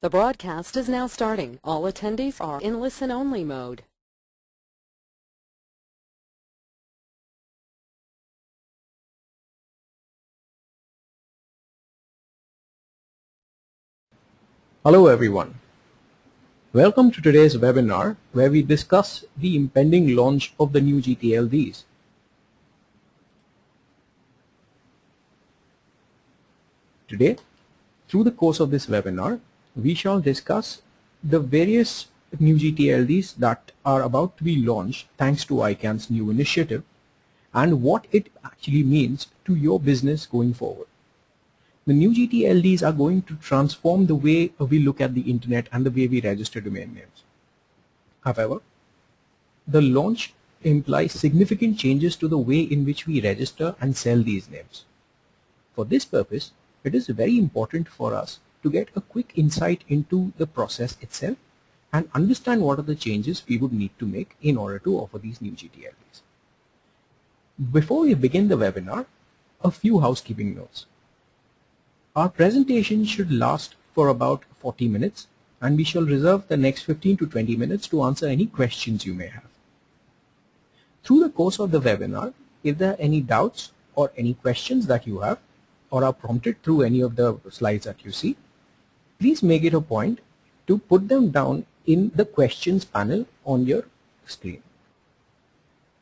The broadcast is now starting. All attendees are in listen-only mode. Hello everyone. Welcome to today's webinar where we discuss the impending launch of the new gTLDs. Today, through the course of this webinar, we shall discuss the various new gTLDs that are about to be launched thanks to ICANN's new initiative and what it actually means to your business going forward. The new gTLDs are going to transform the way we look at the internet and the way we register domain names. However, the launch implies significant changes to the way in which we register and sell these names. For this purpose, it is very important for us to get a quick insight into the process itself and understand what are the changes we would need to make in order to offer these new gTLDs. Before we begin the webinar, a few housekeeping notes. Our presentation should last for about 40 minutes and we shall reserve the next 15 to 20 minutes to answer any questions you may have. Through the course of the webinar, if there are any doubts or any questions that you have or are prompted through any of the slides that you see, please make it a point to put them down in the questions panel on your screen.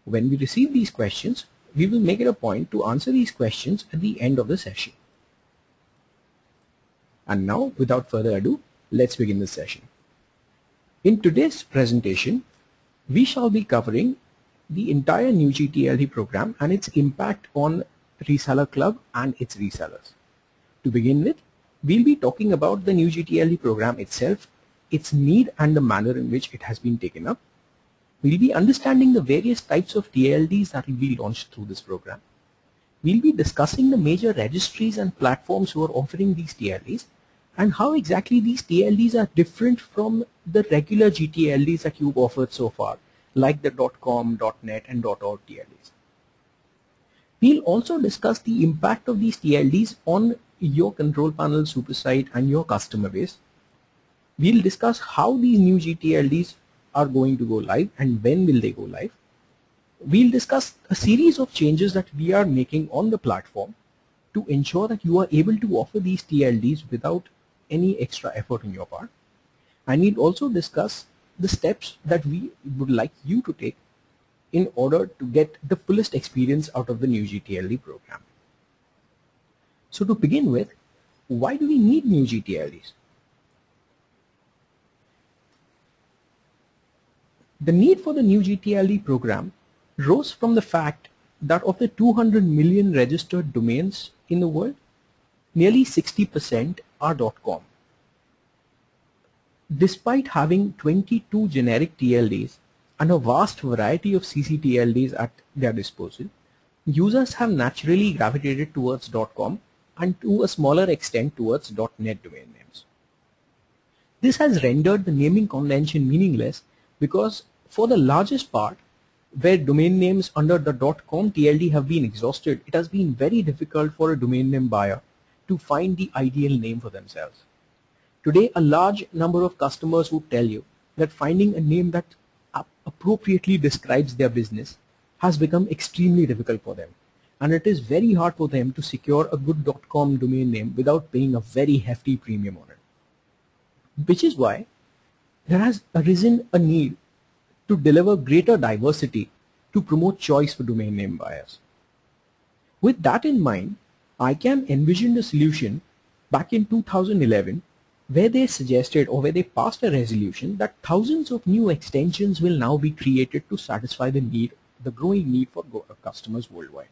When we receive these questions, we will make it a point to answer these questions at the end of the session. And now, without further ado, let's begin the session. In today's presentation, we shall be covering the entire new gTLD program and its impact on ResellerClub and its resellers. To begin with, we'll be talking about the new gTLD program itself, its need and the manner in which it has been taken up. We'll be understanding the various types of TLDs that will be launched through this program. We'll be discussing the major registries and platforms who are offering these TLDs and how exactly these TLDs are different from the regular gTLDs that you've offered so far, like the .com, .net and .org TLDs. We'll also discuss the impact of these TLDs on your control panel, Supersite and your customer base. We'll discuss how these new gTLDs are going to go live and when will they go live. We'll discuss a series of changes that we are making on the platform to ensure that you are able to offer these TLDs without any extra effort on your part. And we'll also discuss the steps that we would like you to take in order to get the fullest experience out of the new gTLD program. So to begin with, why do we need new gTLDs? The need for the new gTLD program rose from the fact that of the 200 million registered domains in the world, nearly 60% are .com. Despite having 22 generic TLDs and a vast variety of ccTLDs at their disposal, users have naturally gravitated towards .com and to a smaller extent towards .net domain names. This has rendered the naming convention meaningless because for the largest part, where domain names under the .com TLD have been exhausted, it has been very difficult for a domain name buyer to find the ideal name for themselves. Today, a large number of customers would tell you that finding a name that appropriately describes their business has become extremely difficult for them, and it is very hard for them to secure a good .com domain name without paying a very hefty premium on it. Which is why there has arisen a need to deliver greater diversity to promote choice for domain name buyers. With that in mind, ICANN envisioned a solution back in 2011 where they suggested or where they passed a resolution that thousands of new extensions will now be created to satisfy the growing need for customers worldwide.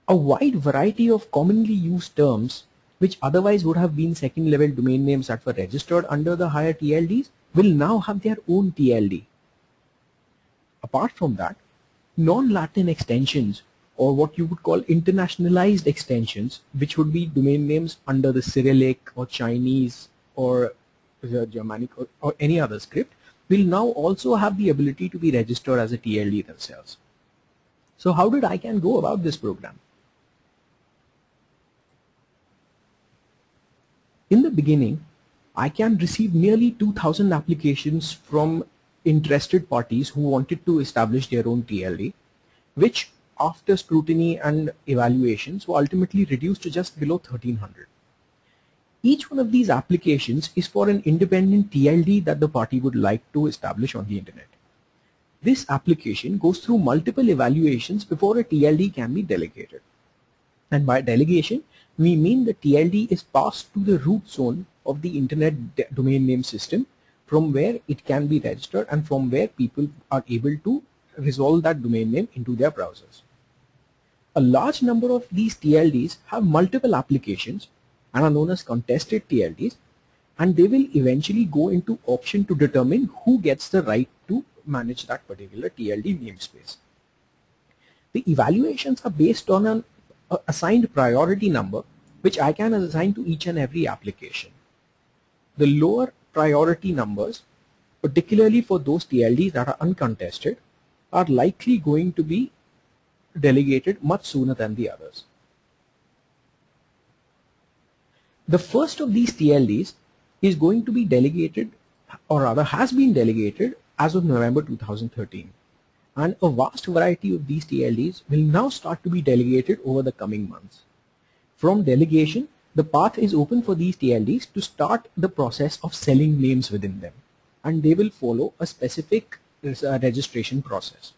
A wide variety of commonly used terms which otherwise would have been second level domain names that were registered under the higher TLDs will now have their own TLD. Apart from that, non-Latin extensions or what you would call internationalized extensions, which would be domain names under the Cyrillic or Chinese or the Germanic or any other script, will now also have the ability to be registered as a TLD themselves. So how did ICANN go about this program? In the beginning, I can receive nearly 2,000 applications from interested parties who wanted to establish their own TLD, which after scrutiny and evaluations were ultimately reduced to just below 1,300. Each one of these applications is for an independent TLD that the party would like to establish on the internet. This application goes through multiple evaluations before a TLD can be delegated. And by delegation, we mean the TLD is passed to the root zone of the internet domain name system, from where it can be registered and from where people are able to resolve that domain name into their browsers. A large number of these TLDs have multiple applications and are known as contested TLDs, and they will eventually go into auction to determine who gets the right to manage that particular TLD namespace. The evaluations are based on an assigned priority number, which I can assign to each and every application. The lower priority numbers, particularly for those TLDs that are uncontested, are likely going to be delegated much sooner than the others. The first of these TLDs is going to be delegated, or rather has been delegated as of November 2013. And a vast variety of these TLDs will now start to be delegated over the coming months. From delegation, the path is open for these TLDs to start the process of selling names within them, and they will follow a specific registration process.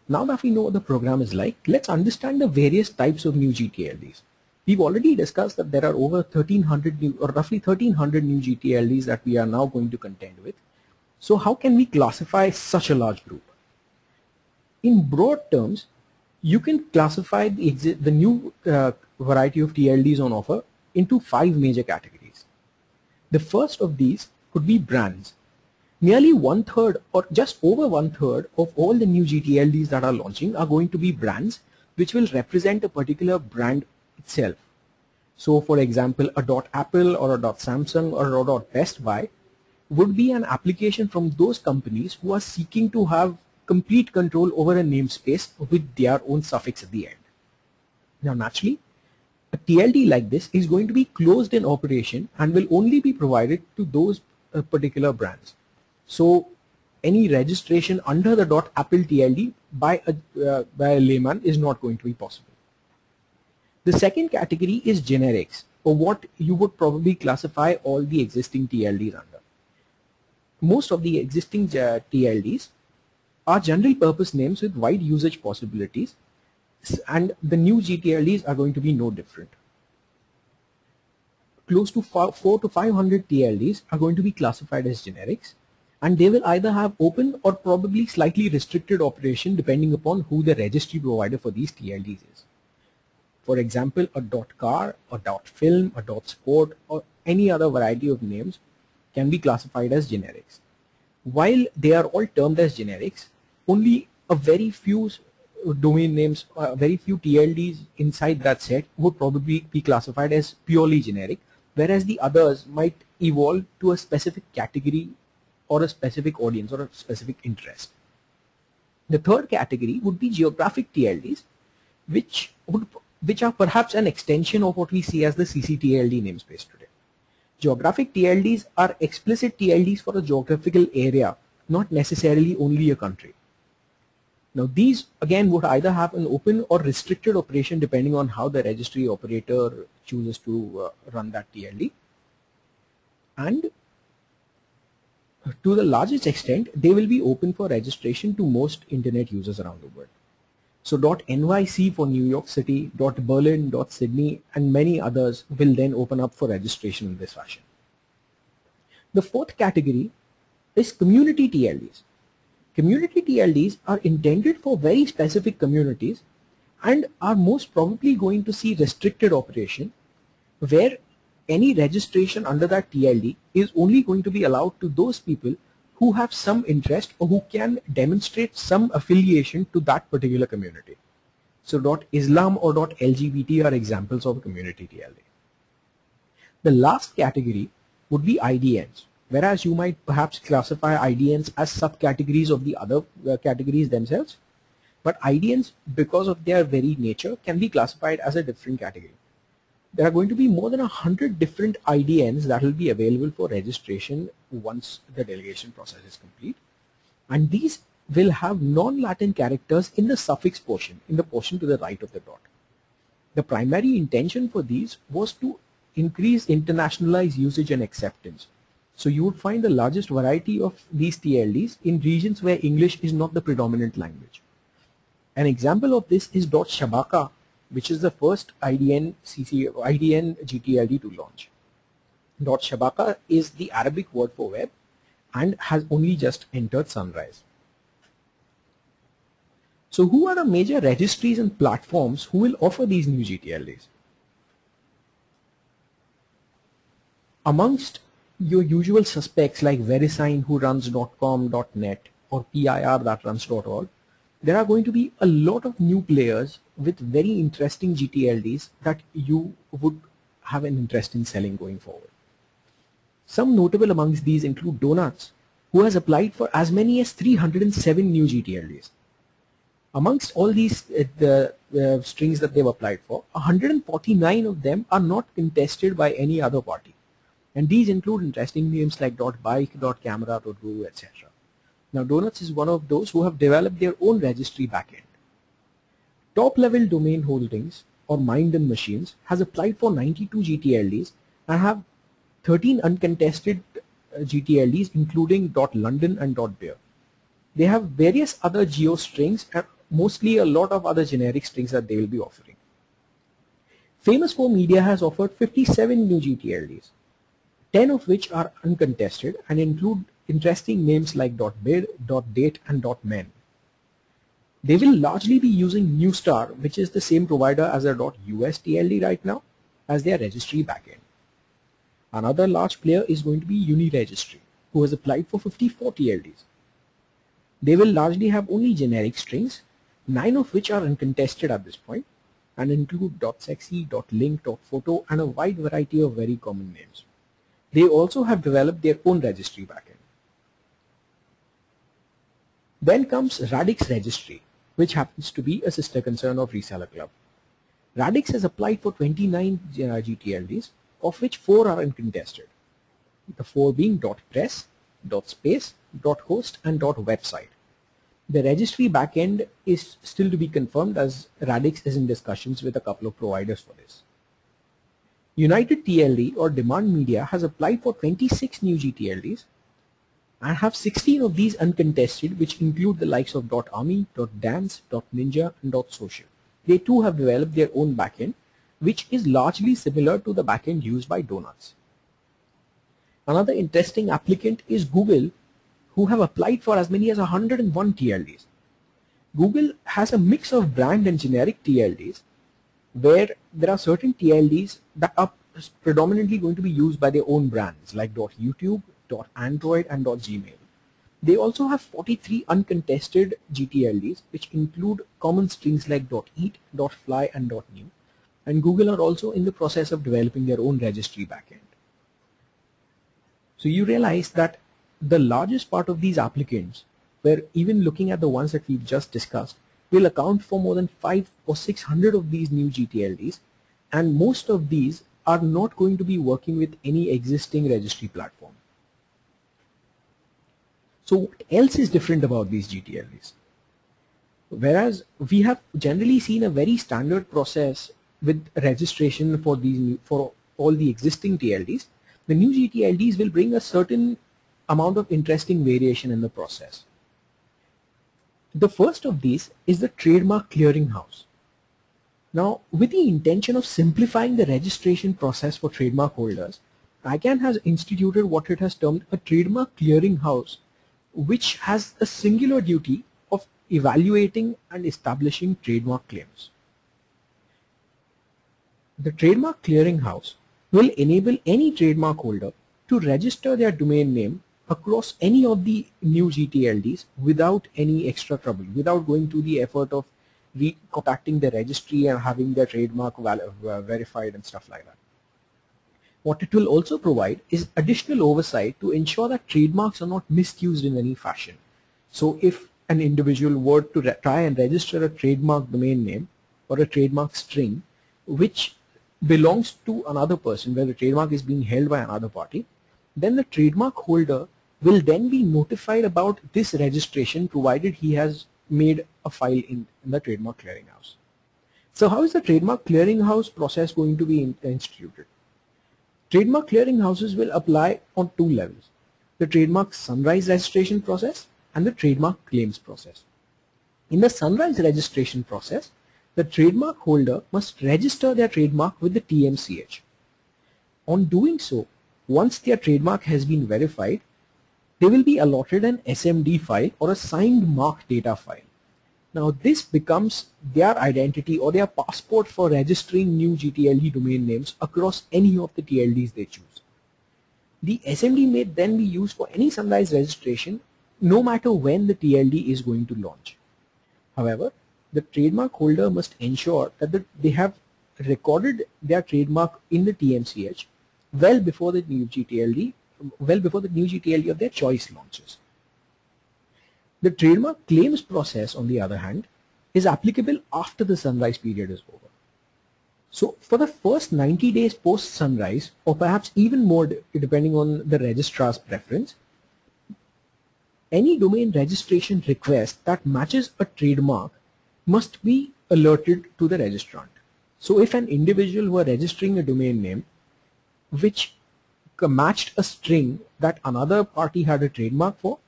Now that we know what the program is like, let's understand the various types of new gTLDs. We've already discussed that there are over 1,300 new, or roughly 1,300 new gTLDs that we are now going to contend with. So how can we classify such a large group? In broad terms, you can classify the new variety of TLDs on offer into 5 major categories. The first of these could be brands. Nearly 1/3 or just over 1/3 of all the new gTLDs that are launching are going to be brands which will represent a particular brand itself. So for example, a .apple or a .samsung or a .best buy would be an application from those companies who are seeking to have complete control over a namespace with their own suffix at the end. Now naturally, a TLD like this is going to be closed in operation and will only be provided to those particular brands. So any registration under the .apple TLD by a layman is not going to be possible. The second category is generics, or what you would probably classify all the existing TLDs under. Most of the existing TLDs are general purpose names with wide usage possibilities, and the new gTLDs are going to be no different. Close to 400 to 500 TLDs are going to be classified as generics, and they will either have open or probably slightly restricted operation depending upon who the registry provider for these TLDs is. For example, a .car, a .film, a .sport, or any other variety of names can be classified as generics. While they are all termed as generics, only a very few domain names, very few TLDs inside that set would probably be classified as purely generic, whereas the others might evolve to a specific category or a specific audience or a specific interest. The third category would be geographic TLDs, which are perhaps an extension of what we see as the ccTLD namespace today. Geographic TLDs are explicit TLDs for a geographical area, not necessarily only a country. Now these again would either have an open or restricted operation depending on how the registry operator chooses to run that TLD. And to the largest extent, they will be open for registration to most internet users around the world. So .nyc for New York City, .berlin, .sydney, and many others will then open up for registration in this fashion. The fourth category is community TLDs. Community TLDs are intended for very specific communities and are most probably going to see restricted operation, where any registration under that TLD is only going to be allowed to those people who have some interest or who can demonstrate some affiliation to that particular community. So .islam or .lgbt are examples of a community TLD. The last category would be IDNs, whereas you might perhaps classify IDNs as subcategories of the other categories themselves, but IDNs, because of their very nature, can be classified as a different category. there are going to be more than 100 different IDNs that will be available for registration once the delegation process is complete. And these will have non-Latin characters in the suffix portion, in the portion to the right of the dot. The primary intention for these was to increase internationalized usage and acceptance. So you would find the largest variety of these TLDs in regions where English is not the predominant language. An example of this is .shabaka, which is the first IDN gTLD to launch. .shabaka is the Arabic word for web and has only just entered Sunrise. So who are the major registries and platforms who will offer these new gTLDs? Amongst your usual suspects like VeriSign, who runs .com, .net, or PIR that runs .org, there are going to be a lot of new players with very interesting gTLDs that you would have an interest in selling going forward. Some notable amongst these include Donuts, who has applied for as many as 307 new gTLDs. Amongst all these strings that they've applied for, 149 of them are not contested by any other party. And these include interesting names like .bike, .camera, .go, etc. Now Donuts is one of those who have developed their own registry backend. Top level domain holdings or Mind and Machines has applied for 92 gTLDs and have 13 uncontested gTLDs including .london and .beer. They have various other geo strings and mostly a lot of other generic strings that they will be offering. Famous for Media has offered 57 new gTLDs, 10 of which are uncontested and include interesting names like .bid, .date and .men. They will largely be using Newstar, which is the same provider as their .us TLD right now, as their registry backend. Another large player is going to be UniRegistry, who has applied for 54 TLDs. They will largely have only generic strings, 9 of which are uncontested at this point, and include .sexy, .link, .photo, and a wide variety of very common names. They also have developed their own registry backend. Then comes Radix Registry, which happens to be a sister concern of ResellerClub. Radix has applied for 29 gTLDs, of which 4 are uncontested. The 4 being .press, .space, .host, and .website. The registry backend is still to be confirmed as Radix is in discussions with a couple of providers for this. United TLD or Demand Media has applied for 26 new gTLDs and have 16 of these uncontested, which include the likes of .army, .dance, .ninja, and .social. They too have developed their own backend, which is largely similar to the backend used by Donuts. Another interesting applicant is Google, who have applied for as many as 101 TLDs. Google has a mix of brand and generic TLDs, where there are certain TLDs that are predominantly going to be used by their own brands like .youtube, .android, and .gmail. They also have 43 uncontested gTLDs, which include common strings like .eat, .fly, and .new. And Google are also in the process of developing their own registry backend. So you realize that the largest part of these applicants, where even looking at the ones that we've just discussed, will account for more than 500 or 600 of these new gTLDs, and most of these are not going to be working with any existing registry platform. So what else is different about these gTLDs? Whereas we have generally seen a very standard process with registration for all the existing TLDs, the new gTLDs will bring a certain amount of interesting variation in the process. The first of these is the Trademark Clearing House. Now, with the intention of simplifying the registration process for trademark holders, ICANN has instituted what it has termed a Trademark Clearing House, which has a singular duty of evaluating and establishing trademark claims. The Trademark Clearing House will enable any trademark holder to register their domain name across any of the new gTLDs without any extra trouble, without going to the effort of contacting the registry and having their trademark verified and stuff like that. What it will also provide is additional oversight to ensure that trademarks are not misused in any fashion. So if an individual were to try and register a trademark domain name or a trademark string, which belongs to another person, where the trademark is being held by another party, then the trademark holder will then be notified about this registration provided he has made a file in the Trademark Clearing House. So how is the Trademark Clearing House process going to be instituted? Trademark Clearing Houses will apply on two levels: the Trademark Sunrise Registration process and the Trademark Claims process. In the Sunrise Registration process, the trademark holder must register their trademark with the TMCH. On doing so, once their trademark has been verified, they will be allotted an SMD file or a signed mark data file. Now this becomes their identity or their passport for registering new gTLD domain names across any of the TLDs they choose. The SMD may then be used for any sunrise registration no matter when the TLD is going to launch. However, the trademark holder must ensure that they have recorded their trademark in the TMCH well before the new gTLD of their choice launches. The trademark claims process, on the other hand, is applicable after the sunrise period is over. So for the first 90 days post sunrise, or perhaps even more depending on the registrar's preference, any domain registration request that matches a trademark must be alerted to the registrant. So if an individual were registering a domain name which matched a string that another party had a trademark for,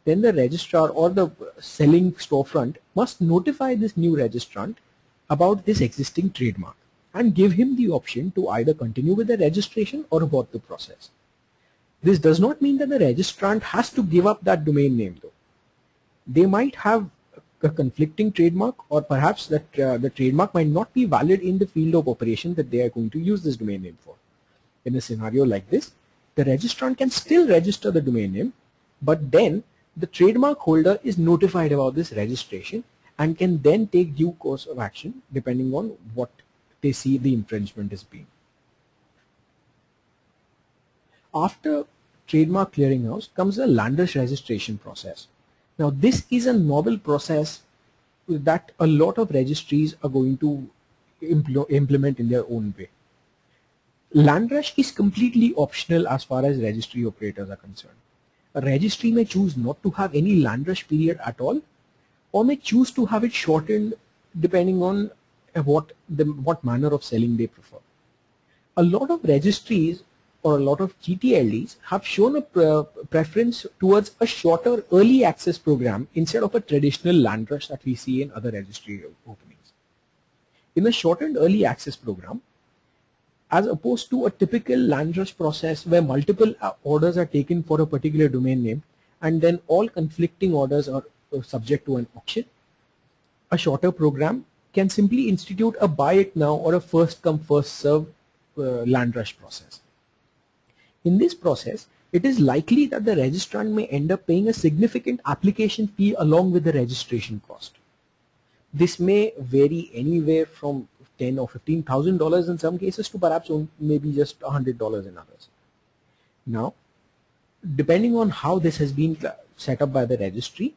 then the registrar or the selling storefront must notify this new registrant about this existing trademark and give him the option to either continue with the registration or abort the process. This does not mean that the registrant has to give up that domain name though. They might have a conflicting trademark, or perhaps that the trademark might not be valid in the field of operation that they are going to use this domain name for. In a scenario like this, the registrant can still register the domain name, but then the trademark holder is notified about this registration and can then take due course of action depending on what they see the infringement as being. After Trademark Clearinghouse comes the Landrush registration process. Now this is a novel process that a lot of registries are going to implement in their own way. Landrush is completely optional as far as registry operators are concerned. A registry may choose not to have any Landrush period at all, or may choose to have it shortened depending on what manner of selling they prefer. A lot of registries or a lot of gTLDs have shown a preference towards a shorter early access program instead of a traditional Landrush that we see in other registry openings. In a shortened early access program, as opposed to a typical Landrush process where multiple orders are taken for a particular domain name and then all conflicting orders are subject to an auction, a shorter program can simply institute a buy it now or a first come first serve Landrush process. In this process, it is likely that the registrant may end up paying a significant application fee along with the registration cost. This may vary anywhere from $10,000 or $15,000 in some cases to perhaps maybe just $100 in others. Now, depending on how this has been set up by the registry,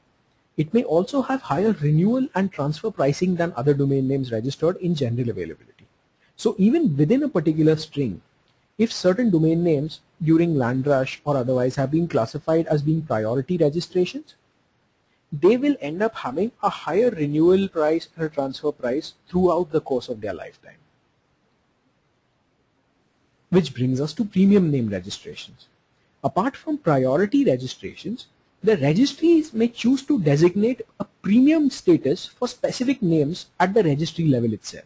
it may also have higher renewal and transfer pricing than other domain names registered in general availability. So even within a particular string, if certain domain names during Landrush or otherwise have been classified as being priority registrations, they will end up having a higher renewal price or transfer price throughout the course of their lifetime. Which brings us to premium name registrations. Apart from priority registrations, the registries may choose to designate a premium status for specific names at the registry level itself.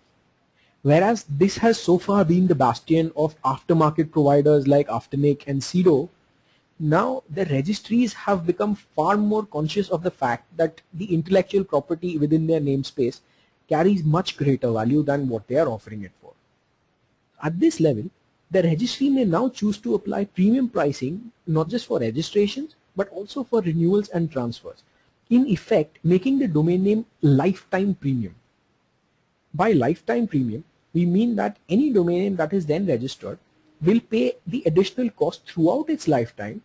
Whereas this has so far been the bastion of aftermarket providers like AfterNIC and Sedo, now the registries have become far more conscious of the fact that the intellectual property within their namespace carries much greater value than what they are offering it for. At this level, the registry may now choose to apply premium pricing not just for registrations but also for renewals and transfers, in effect making the domain name lifetime premium. By lifetime premium, we mean that any domain name that is then registered will pay the additional cost throughout its lifetime,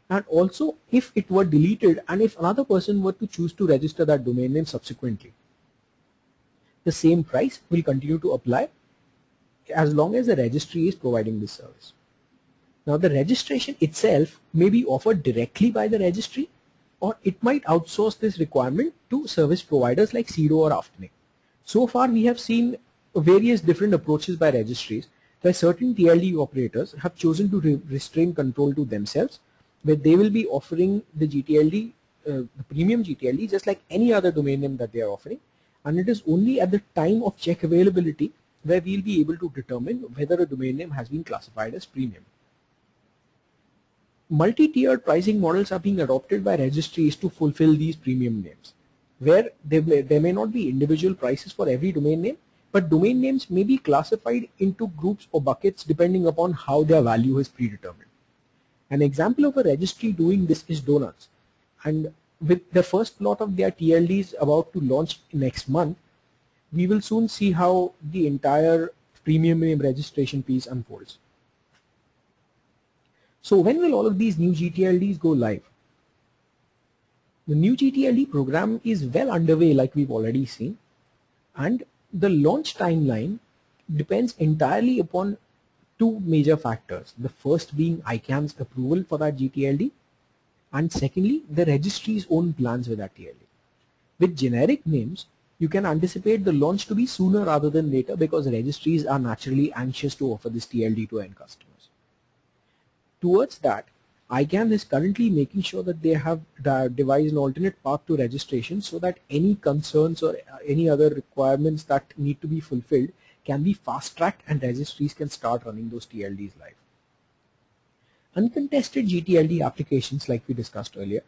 and also if it were deleted and if another person were to choose to register that domain name subsequently, the same price will continue to apply as long as the registry is providing this service. Now the registration itself may be offered directly by the registry, or it might outsource this requirement to service providers like Sedo or AfterNIC. So far we have seen various different approaches by registries where certain TLD operators have chosen to restrain control to themselves, where they will be offering the gTLD, the premium gTLD, just like any other domain name that they are offering, and it is only at the time of check availability where we will be able to determine whether a domain name has been classified as premium. Multi-tiered pricing models are being adopted by registries to fulfill these premium names, where there may not be individual prices for every domain name, but domain names may be classified into groups or buckets depending upon how their value is predetermined. An example of a registry doing this is Donuts, and with the first lot of their TLDs about to launch next month, we will soon see how the entire premium name registration piece unfolds. So when will all of these new gTLDs go live? The new gTLD program is well underway, like we've already seen, and the launch timeline depends entirely upon two major factors. The first being ICANN's approval for that gTLD, and secondly, the registry's own plans with that TLD. With generic names, you can anticipate the launch to be sooner rather than later because registries are naturally anxious to offer this TLD to end customers. Towards that, ICANN is currently making sure that they have devised an alternate path to registration so that any concerns or any other requirements that need to be fulfilled can be fast-tracked and registries can start running those TLDs live. Uncontested gTLD applications, like we discussed earlier,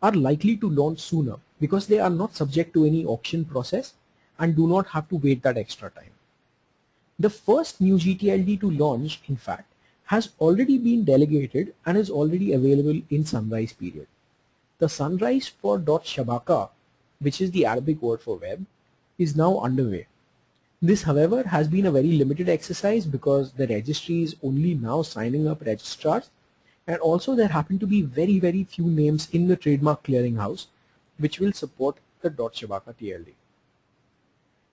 are likely to launch sooner because they are not subject to any auction process and do not have to wait that extra time. The first new gTLD to launch, in fact, has already been delegated and is already available in Sunrise period. The Sunrise for .shabaka, which is the Arabic word for web, is now underway. This, however, has been a very limited exercise because the registry is only now signing up registrars, and also there happen to be very few names in the Trademark Clearing House which will support the .shabaka TLD.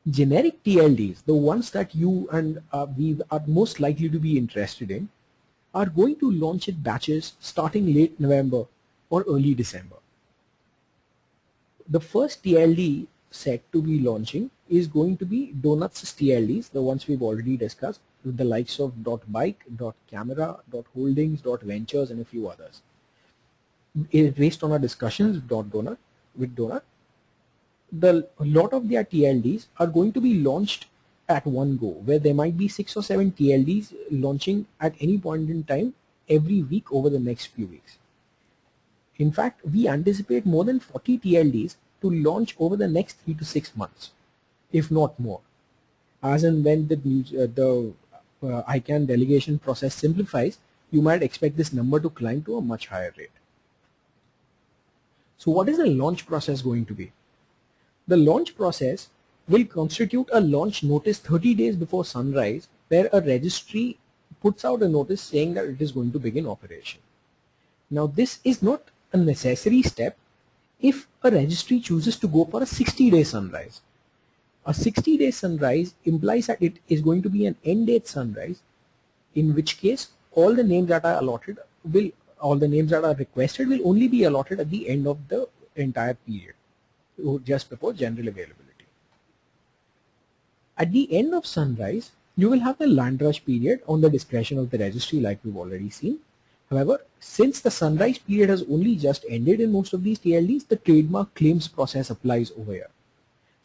Generic TLDs, the ones that you and we are most likely to be interested in, are going to launch in batches starting late November or early December. The first TLD set to be launching is going to be Donuts TLDs, the ones we've already discussed, with the likes of .bike, .camera, .holdings, .ventures, and a few others. Based on our discussions with Donut, a lot of their TLDs are going to be launched at one go, where there might be 6 or 7 TLDs launching at any point in time every week over the next few weeks. In fact, we anticipate more than 40 TLDs to launch over the next 3 to 6 months, if not more. As and when the ICANN delegation process simplifies, you might expect this number to climb to a much higher rate. So what is the launch process going to be? The launch process will constitute a launch notice 30 days before sunrise, where a registry puts out a notice saying that it is going to begin operation. Now this is not a necessary step if a registry chooses to go for a 60-day sunrise. A 60-day sunrise implies that it is going to be an end date sunrise, in which case all the names that are allotted requested will only be allotted at the end of the entire period, just before general availability. At the end of sunrise, you will have the Landrush period on the discretion of the registry, like we've already seen. However, since the sunrise period has only just ended in most of these TLDs, the trademark claims process applies over here.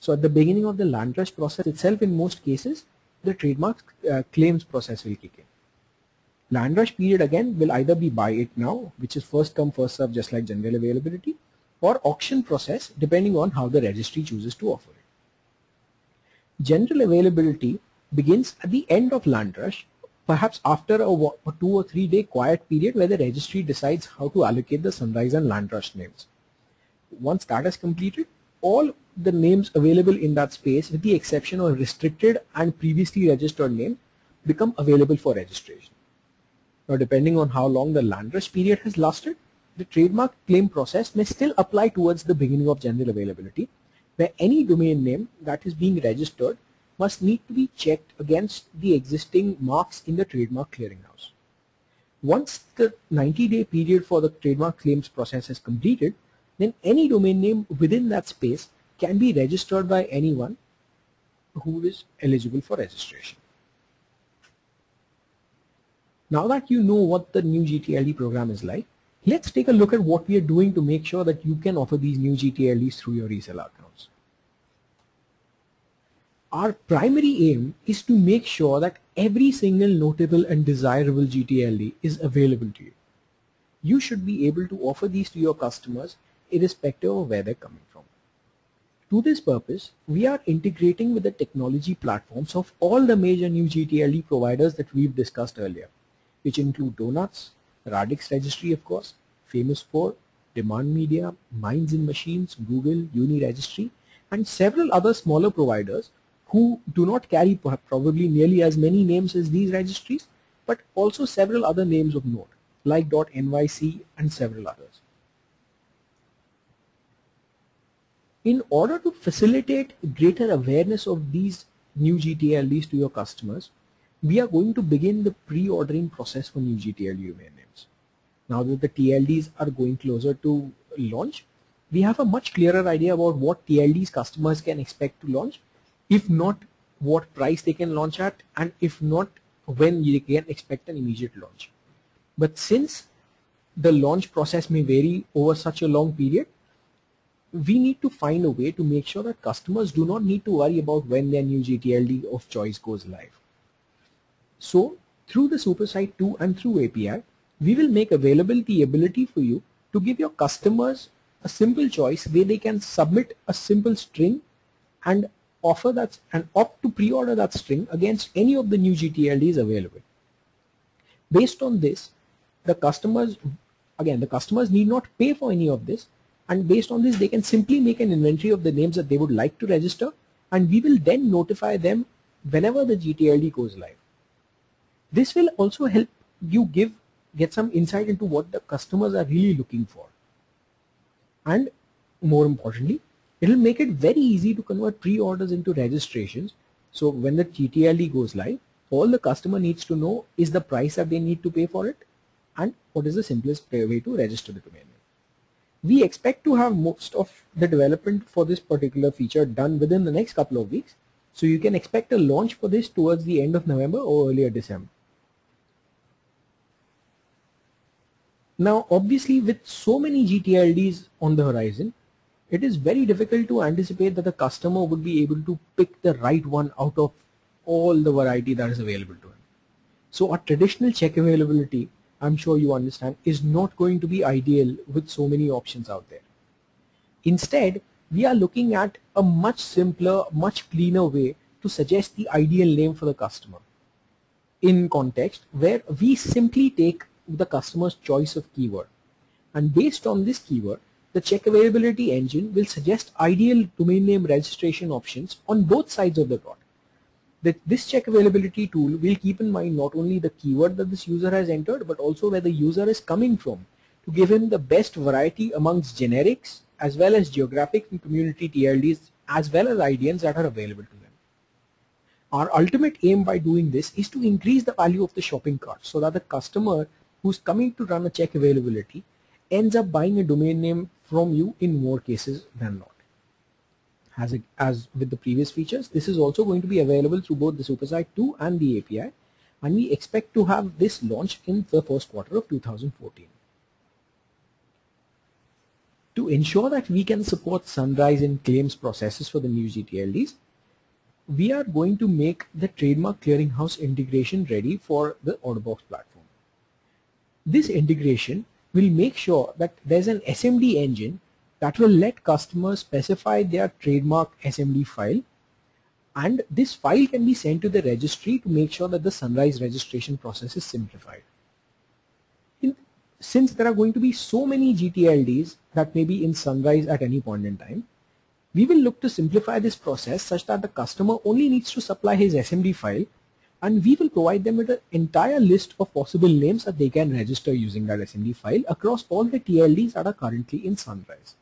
So at the beginning of the Landrush process itself, in most cases, the trademark claims process will kick in. Landrush period again will either be buy it now, which is first come first serve, just like general availability, or auction process depending on how the registry chooses to offer it. General availability begins at the end of Landrush, perhaps after a 2 or 3 day quiet period where the registry decides how to allocate the Sunrise and Landrush names. Once that is completed, all the names available in that space, with the exception of restricted and previously registered name, become available for registration. Now, depending on how long the Landrush period has lasted, the trademark claim process may still apply towards the beginning of general availability, where any domain name that is being registered must need to be checked against the existing marks in the Trademark Clearing House. Once the 90-day period for the trademark claims process is completed, then any domain name within that space can be registered by anyone who is eligible for registration. Now that you know what the new gTLD program is like, let's take a look at what we are doing to make sure that you can offer these new gTLDs through your reseller accounts. Our primary aim is to make sure that every single notable and desirable gTLD is available to you. You should be able to offer these to your customers irrespective of where they're coming from. To this purpose, we are integrating with the technology platforms of all the major new gTLD providers that we've discussed earlier, which include Donuts, Radix Registry of course, Famous4, Demand Media, Minds in Machines, Google, UniRegistry, and several other smaller providers who do not carry probably nearly as many names as these registries, but also several other names of note, like .nyc and several others. In order to facilitate greater awareness of these new gTLDs to your customers, we are going to begin the pre-ordering process for new gTLD domain names. Now that the TLDs are going closer to launch, we have a much clearer idea about what TLDs customers can expect to launch, if not what price they can launch at, and if not when they can expect an immediate launch. But since the launch process may vary over such a long period, we need to find a way to make sure that customers do not need to worry about when their new gTLD of choice goes live. So through the Supersite 2 and through API, we will make available the ability for you to give your customers a simple choice where they can submit a simple string and offer that and opt to pre-order that string against any of the new gTLDs available. Based on this, the customers need not pay for any of this, and based on this they can simply make an inventory of the names that they would like to register, and we will then notify them whenever the gTLD goes live. This will also help you get some insight into what the customers are really looking for. And more importantly, it will make it very easy to convert pre-orders into registrations. So when the gTLD goes live, all the customer needs to know is the price that they need to pay for it and what is the simplest way to register the domain name. We expect to have most of the development for this particular feature done within the next couple of weeks. So you can expect a launch for this towards the end of November or earlier December. Now obviously with so many gTLDs on the horizon, it is very difficult to anticipate that the customer would be able to pick the right one out of all the variety that is available to him. So a traditional check availability, I'm sure you understand, is not going to be ideal with so many options out there. Instead, we are looking at a much simpler, much cleaner way to suggest the ideal name for the customer. In context, where we simply take the customer's choice of keyword, and based on this keyword, the check availability engine will suggest ideal domain name registration options on both sides of the dot. This check availability tool will keep in mind not only the keyword that this user has entered, but also where the user is coming from to give him the best variety amongst generics as well as geographic and community TLDs as well as IDNs that are available to them. Our ultimate aim by doing this is to increase the value of the shopping cart so that the customer who's coming to run a check availability ends up buying a domain name from you in more cases than not. As with the previous features, this is also going to be available through both the Supersite 2 and the API, and we expect to have this launched in the first quarter of 2014. To ensure that we can support sunrise in claims processes for the new gTLDs, we are going to make the Trademark Clearing House integration ready for the OrderBox platform. This integration will make sure that there's an SMD engine that will let customers specify their trademark SMD file, and this file can be sent to the registry to make sure that the sunrise registration process is simplified. Since there are going to be so many gTLDs that may be in sunrise at any point in time, we will look to simplify this process such that the customer only needs to supply his SMD file, and we will provide them with an entire list of possible names that they can register using that SMD file across all the TLDs that are currently in sunrise.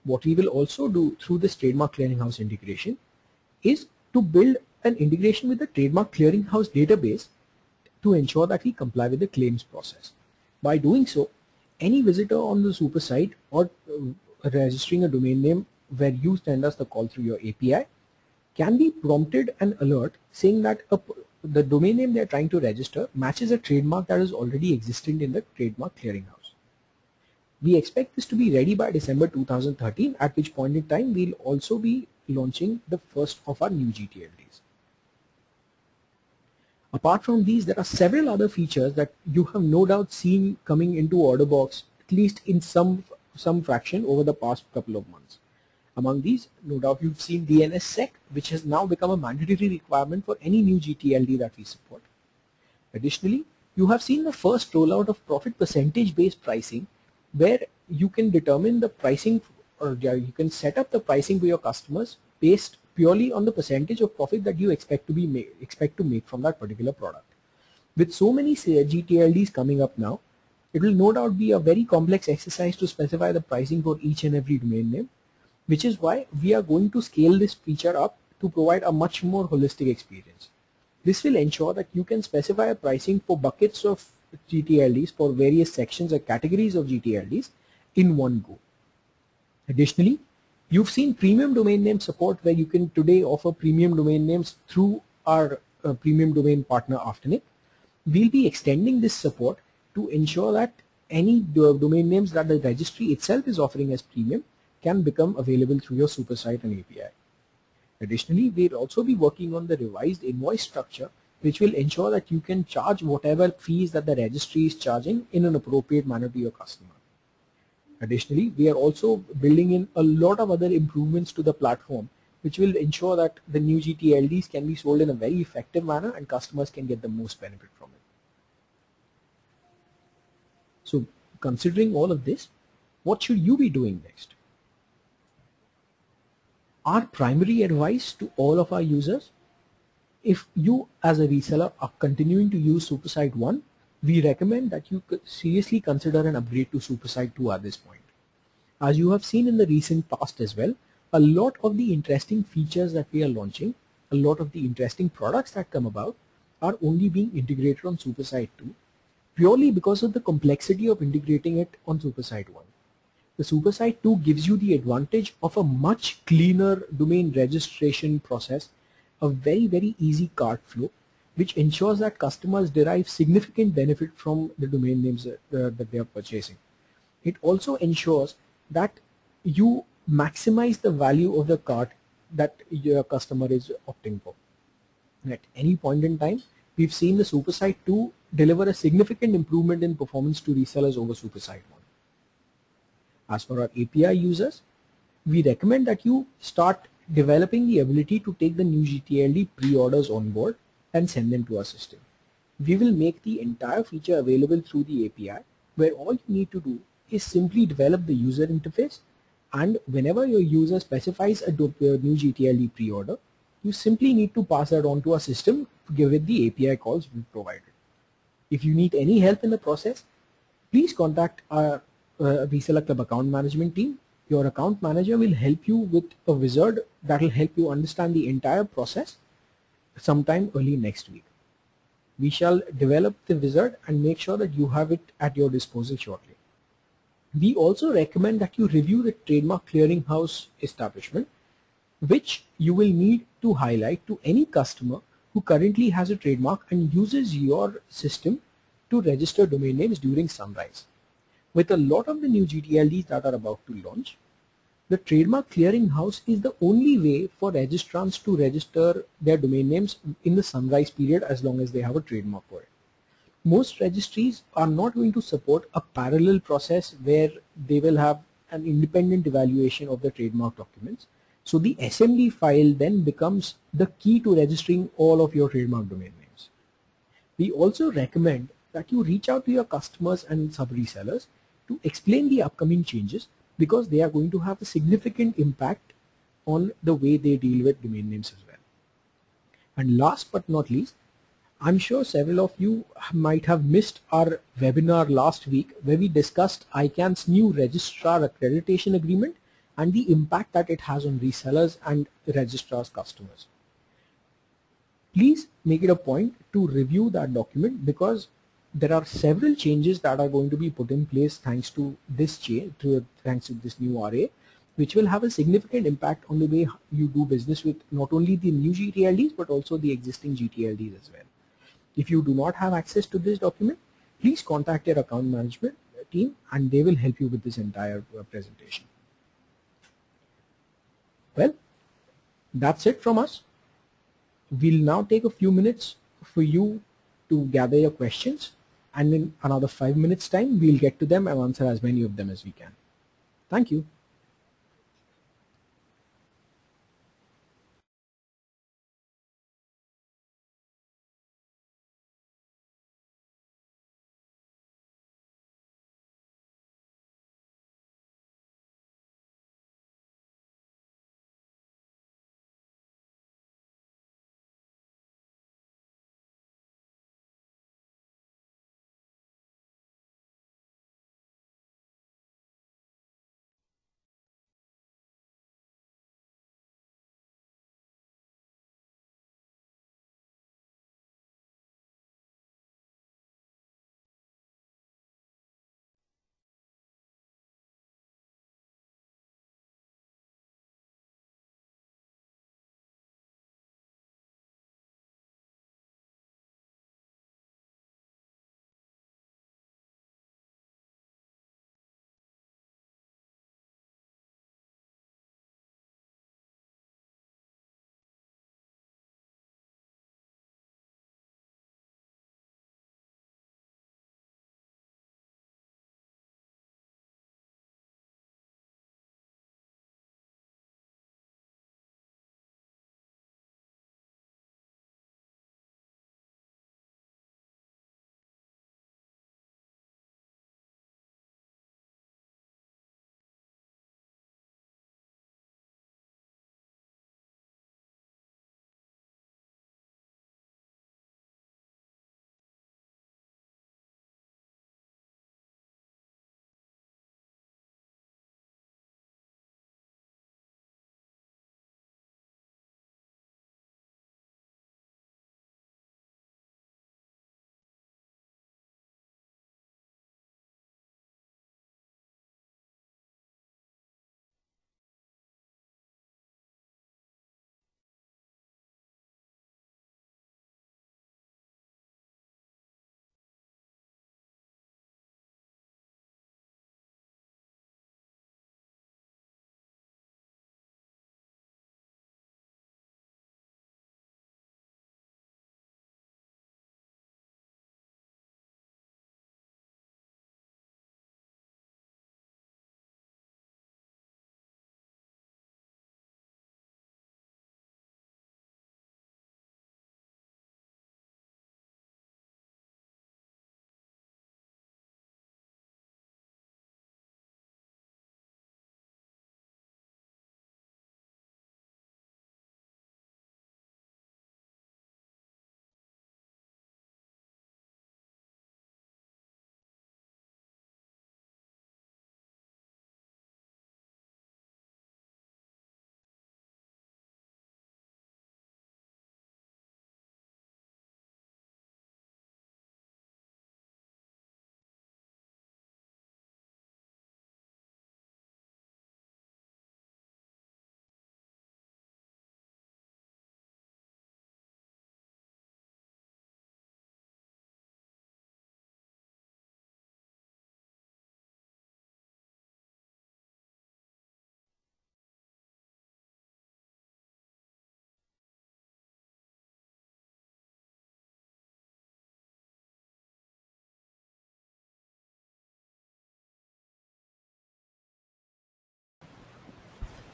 What we will also do through this Trademark Clearing House integration is to build an integration with the Trademark Clearing House database to ensure that we comply with the claims process. By doing so, any visitor on the Supersite or registering a domain name where you send us the call through your API can be prompted an alert saying that the domain name they are trying to register matches a trademark that is already existent in the Trademark Clearing House. We expect this to be ready by December 2013, at which point in time we'll also be launching the first of our new gTLDs. Apart from these, there are several other features that you have no doubt seen coming into OrderBox, at least in some fraction over the past couple of months. Among these, no doubt you've seen DNSSEC, which has now become a mandatory requirement for any new gTLD that we support. Additionally, you have seen the first rollout of profit percentage based pricing, where you can determine the pricing, or you can set up the pricing for your customers based purely on the percentage of profit that you expect to make from that particular product. With so many gTLDs coming up now, it will no doubt be a very complex exercise to specify the pricing for each and every domain name, which is why we are going to scale this feature up to provide a much more holistic experience. This will ensure that you can specify a pricing for buckets of gTLDs for various sections or categories of gTLDs in one go. Additionally, you've seen premium domain name support, where you can today offer premium domain names through our premium domain partner AfterNIC. We'll be extending this support to ensure that any domain names that the registry itself is offering as premium can become available through your Supersite and API. Additionally, we'll also be working on the revised invoice structure, which will ensure that you can charge whatever fees that the registry is charging in an appropriate manner to your customer. Additionally, we are also building in a lot of other improvements to the platform, which will ensure that the new gTLDs can be sold in a very effective manner and customers can get the most benefit from it. So, considering all of this, what should you be doing next? Our primary advice to all of our users: if you as a reseller are continuing to use Supersite 1, we recommend that you seriously consider an upgrade to Supersite 2 at this point. As you have seen in the recent past as well, a lot of the interesting features that we are launching, a lot of the interesting products that come about are only being integrated on Supersite 2, purely because of the complexity of integrating it on Supersite 1. The Supersite 2 gives you the advantage of a much cleaner domain registration process, a very easy cart flow, which ensures that customers derive significant benefit from the domain names that they are purchasing. It also ensures that you maximize the value of the cart that your customer is opting for. At any point in time, we've seen the Supersite 2 deliver a significant improvement in performance to resellers over Supersite 1. As for our API users, we recommend that you start developing the ability to take the new gTLD pre-orders on board and send them to our system. We will make the entire feature available through the API, where all you need to do is simply develop the user interface, and whenever your user specifies a new gTLD pre-order, you simply need to pass that on to our system to give it the API calls we provided. If you need any help in the process, please contact our ResellerClub account management team. Your account manager will help you with a wizard that will help you understand the entire process sometime early next week. We shall develop the wizard and make sure that you have it at your disposal shortly. We also recommend that you review the Trademark Clearing House establishment, which you will need to highlight to any customer who currently has a trademark and uses your system to register domain names during sunrise. With a lot of the new gTLDs that are about to launch, the Trademark Clearing House is the only way for registrants to register their domain names in the sunrise period as long as they have a trademark for it. Most registries are not going to support a parallel process where they will have an independent evaluation of the trademark documents. So the SMD file then becomes the key to registering all of your trademark domain names. We also recommend that you reach out to your customers and sub-resellers to explain the upcoming changes, because they are going to have a significant impact on the way they deal with domain names as well. And last but not least, I'm sure several of you might have missed our webinar last week where we discussed ICANN's new registrar accreditation agreement and the impact that it has on resellers and registrars' customers. Please make it a point to review that document, because there are several changes that are going to be put in place thanks to this thanks to this new RA, which will have a significant impact on the way you do business with not only the new gTLDs but also the existing gTLDs as well. If you do not have access to this document, please contact your account management team and they will help you with this entire presentation. Well, that's it from us. We'll now take a few minutes for you to gather your questions, and in another 5 minutes time we'll get to them and answer as many of them as we can. Thank you.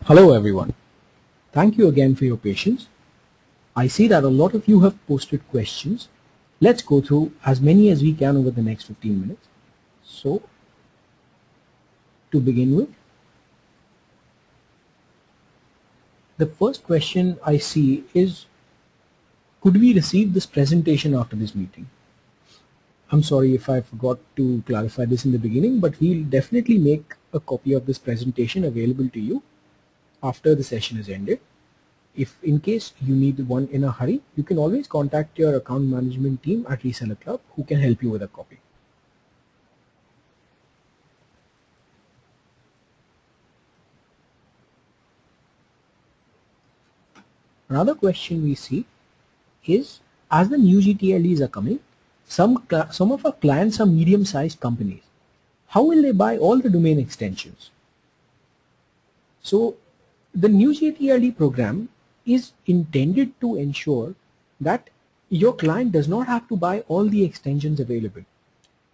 Hello everyone. Thank you again for your patience. I see that a lot of you have posted questions. Let's go through as many as we can over the next 15 minutes. So, to begin with, the first question I see is, could we receive this presentation after this meeting? I'm sorry if I forgot to clarify this in the beginning, but we'll definitely make a copy of this presentation available to you after the session is ended. If in case you need one in a hurry, you can always contact your account management team at Reseller Club who can help you with a copy. Another question we see is, as the new gTLDs are coming, some of our clients are medium-sized companies. How will they buy all the domain extensions? So the new gTLD program is intended to ensure that your client does not have to buy all the extensions available.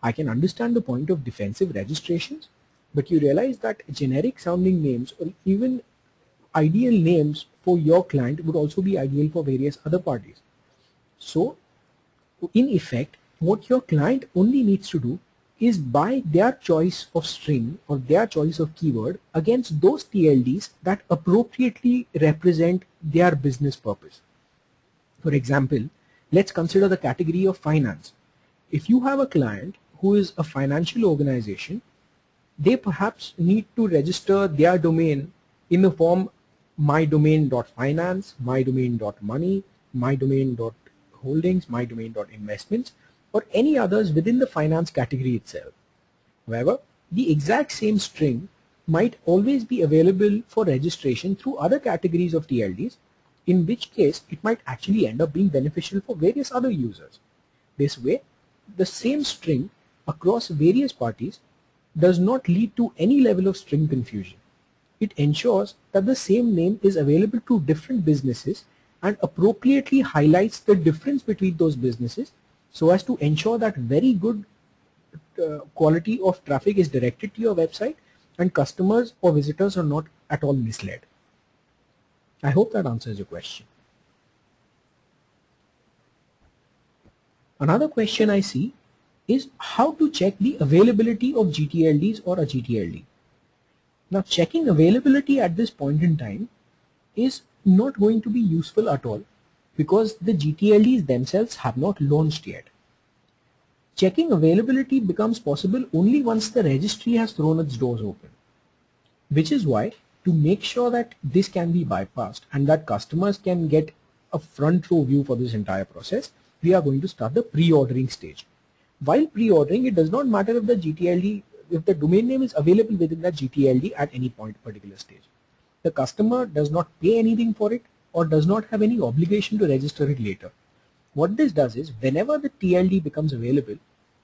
I can understand the point of defensive registrations, but you realize that generic sounding names or even ideal names for your client would also be ideal for various other parties. So in effect, what your client only needs to do is buy their choice of string or their choice of keyword against those TLDs that appropriately represent their business purpose. For example, let's consider the category of finance. If you have a client who is a financial organization, they perhaps need to register their domain in the form mydomain.finance, mydomain.money, mydomain.holdings, mydomain.investments, or any others within the finance category itself. However, the exact same string might always be available for registration through other categories of TLDs, in which case it might actually end up being beneficial for various other users. This way, the same string across various parties does not lead to any level of string confusion. It ensures that the same name is available to different businesses and appropriately highlights the difference between those businesses so as to ensure that very good quality of traffic is directed to your website and customers or visitors are not at all misled. I hope that answers your question. Another question I see is how to check the availability of gTLDs or a gTLD. Now, checking availability at this point in time is not going to be useful at all because the gTLDs themselves have not launched yet. Checking availability becomes possible only once the registry has thrown its doors open, which is why, to make sure that this can be bypassed and that customers can get a front row view for this entire process, we are going to start the pre-ordering stage. While pre-ordering, it does not matter if the gTLD, if the domain name is available within that gTLD at any particular stage. The customer does not pay anything for it or does not have any obligation to register it later. What this does is, whenever the TLD becomes available,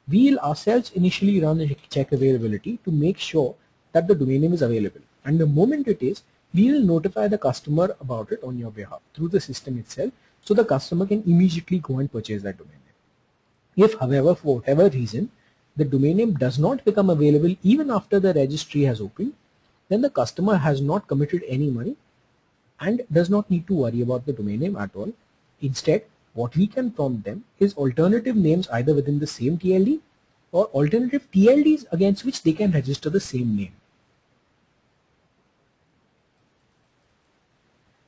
we will ourselves initially run a check availability to make sure that the domain name is available. And the moment it is, we will notify the customer about it on your behalf through the system itself, so the customer can immediately go and purchase that domain name. If, however, for whatever reason, the domain name does not become available even after the registry has opened, then the customer has not committed any money and does not need to worry about the domain name at all. Instead, what we can prompt them is alternative names either within the same TLD or alternative TLDs against which they can register the same name.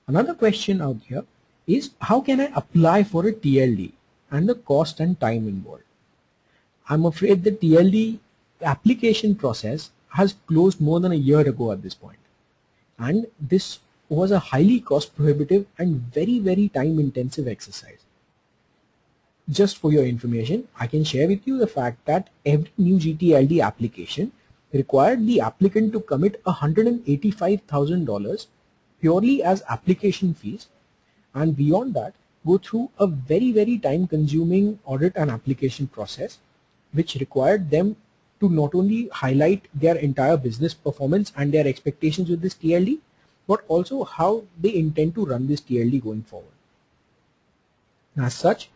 Another question out here is, how can I apply for a TLD and the cost and time involved? I'm afraid the TLD application process has closed more than a year ago at this point. And this was a highly cost prohibitive and very time intensive exercise. Just for your information, I can share with you the fact that every new gTLD application required the applicant to commit $185,000 purely as application fees, and beyond that go through a very time consuming audit and application process, which required them to not only highlight their entire business performance and their expectations with this TLD, but also how they intend to run this TLD going forward. As such,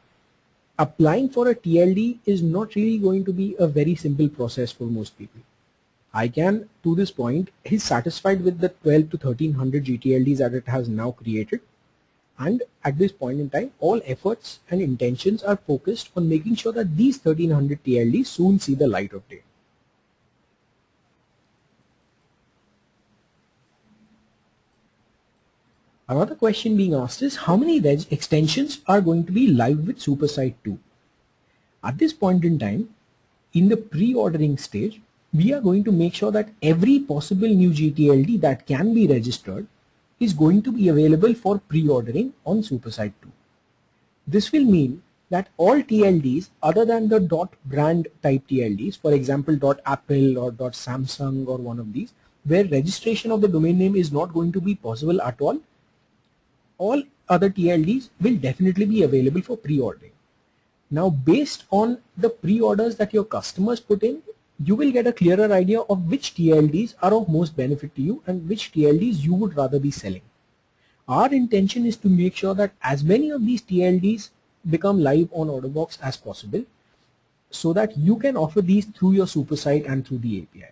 applying for a TLD is not really going to be a very simple process for most people. I can, to this point, is satisfied with the 12 to 1300 gTLDs that it has now created, and at this point in time, all efforts and intentions are focused on making sure that these 1300 TLDs soon see the light of day. Another question being asked is, how many extensions are going to be live with Supersite 2? At this point in time, in the pre-ordering stage, we are going to make sure that every possible new gTLD that can be registered is going to be available for pre-ordering on Supersite 2. This will mean that all TLDs other than the .brand type TLDs, for example .apple or .samsung or one of these, where registration of the domain name is not going to be possible at all other TLDs will definitely be available for pre-ordering. Now, based on the pre-orders that your customers put in, you will get a clearer idea of which TLDs are of most benefit to you and which TLDs you would rather be selling. Our intention is to make sure that as many of these TLDs become live on OrderBox as possible so that you can offer these through your Supersite and through the API.